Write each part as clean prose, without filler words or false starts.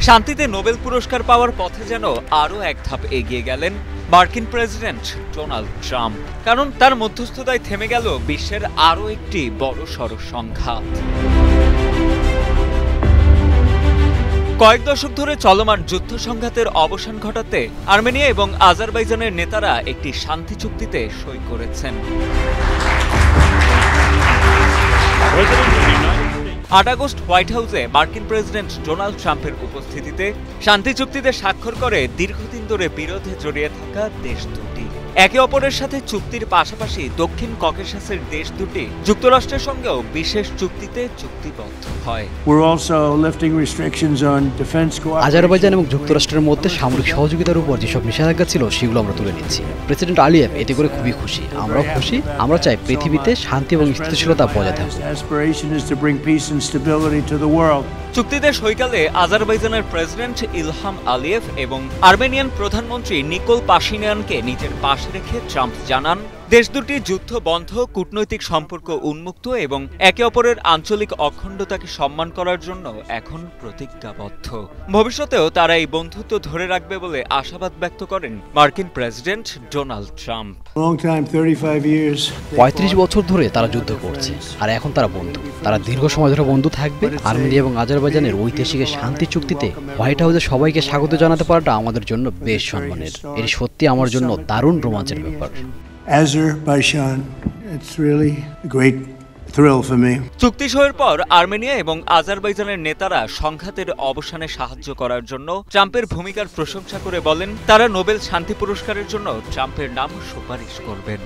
শান্তিতে নোবেল পুরস্কার পাওয়ার পথে যেন আরও এক ধাপ এগিয়ে গেলেন মার্কিন প্রেসিডেন্ট ডোনাল্ড ট্রাম্প। কারণ তার মধ্যস্থতায় থেমে গেল বিশ্বের আরও একটি বড়সড় সংঘাত। কয়েক দশক ধরে চলমান যুদ্ধ সংঘাতের অবসান ঘটাতে আর্মেনিয়া এবং আজারবাইজানের নেতারা একটি শান্তি চুক্তিতে সই করেছেন। ৮ আগস্ট হোয়াইট হাউসে মার্কিন প্রেসিডেন্ট ডোনাল্ড ট্রাম্পের উপস্থিতিতে শান্তি চুক্তিতে স্বাক্ষর করে দীর্ঘদিন ধরে বিরোধে জড়িয়ে থাকা দেশ দুটি একে অপরের সাথে চুক্তির পাশাপাশি দক্ষিণ ককেশাসের দেশ দুটি যুক্তরাষ্ট্রের সঙ্গেও বিশেষ চুক্তিতে চুক্তিবদ্ধ হয়। আজারবাইজান এবং যুক্তরাষ্ট্রের মধ্যে সামরিক সহযোগিতার উপর যেসব নিষেধাজ্ঞা ছিল সেগুলো আমরা তুলে নিচ্ছি। প্রেসিডেন্ট আলিয়েভ এতে করে খুবই খুশি, আমরাও খুশি। আমরা চাই পৃথিবীতে শান্তি এবং স্থিতিশীলতা বজায় থাকুক। চুক্তিতে সইকালে আজারবাইজানের প্রেসিডেন্ট ইলহাম আলিয়েভ এবং আর্মেনিয়ান প্রধানমন্ত্রী নিকোল পাশিনিয়ানকে নিজের পাশে রেখে ট্রাম্প জানান, দেশ দুটি যুদ্ধ বন্ধ, কূটনৈতিক সম্পর্ক উন্মুক্ত এবং একে অপরের আঞ্চলিক অখণ্ডতাকে সম্মান করার জন্য এখন প্রতিজ্ঞাবদ্ধ। ভবিষ্যতেও তারা এই বন্ধুত্ব ধরে রাখবে বলে আশাবাদ ব্যক্ত করেন মার্কিন প্রেসিডেন্ট ডোনাল্ড ট্রাম্প। ৩৫ বছর ধরে তারা যুদ্ধ করছে, আর এখন তারা বন্ধু। তারা দীর্ঘ সময় ধরে বন্ধু থাকবে। আর্মেনিয়া এবং আজারবাইজানের ঐতিহাসিক শান্তি চুক্তিতে হোয়াইট হাউসে সবাইকে স্বাগত জানাতে পারাটা আমাদের জন্য বেশ সম্মানের। এটি সত্যি আমার জন্য দারুণ রোমাঞ্চের ব্যাপার। Azerbaijan, it's really a great thrill for me. চুক্তি সইয়ের পর আর্মেনিয়া এবং আজারবাইজানের নেতারা সংঘাতের অবসানে সাহায্য করার জন্য ট্রাম্পের ভূমিকার প্রশংসা করে বলেন, তারা নোবেল শান্তি পুরস্কারের জন্য ট্রাম্পের নাম সুপারিশ করবেন।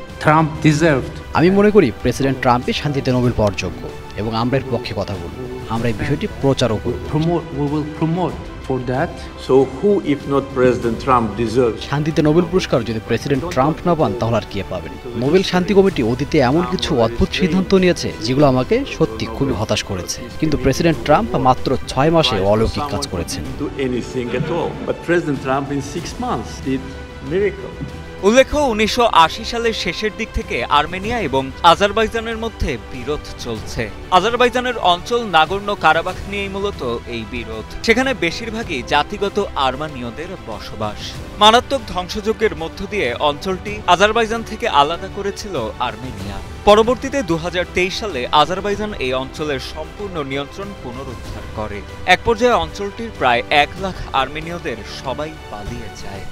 আমি মনে করি প্রেসিডেন্ট ট্রাম্পই শান্তিতে নোবেল পাওয়ার যোগ্য এবং আমরা এর পক্ষে কথা বলব। আমরা এই বিষয়টি প্রচারও করব। শান্তিতে নোবেল পুরস্কার যদি প্রেসিডেন্ট ট্রাম্প না পান তাহলে আর কে পাবেন? নোবেল শান্তি কমিটি অতীতে এমন কিছু অদ্ভুত সিদ্ধান্ত নিয়েছে যেগুলো আমাকে সত্যি খুবই হতাশ করেছে, কিন্তু প্রেসিডেন্ট ট্রাম্প মাত্র ৬ মাসে অলৌকিক কাজ করেছেন। উল্লেখ্য, ১৯৮০ সালের শেষের দিক থেকে আর্মেনিয়া এবং আজারবাইজানের মধ্যে বিরোধ চলছে। আজারবাইজানের অঞ্চল নাগর্নো কারাবাখ নিয়েই মূলত এই বিরোধ। সেখানে বেশিরভাগই জাতিগত আর্মানীয়দের বসবাস। মারাত্মক ধ্বংসযজ্ঞের মধ্য দিয়ে অঞ্চলটি আজারবাইজান থেকে আলাদা করেছিল আর্মেনিয়া। পরবর্তীতে ২০২৩ সালে আজারবাইজান এই অঞ্চলের সম্পূর্ণ নিয়ন্ত্রণ পুনরুদ্ধার করে। এক পর্যায়ে অঞ্চলটির প্রায় ১ লাখ আর্মেনীয়দের সবাই পালিয়ে যায়।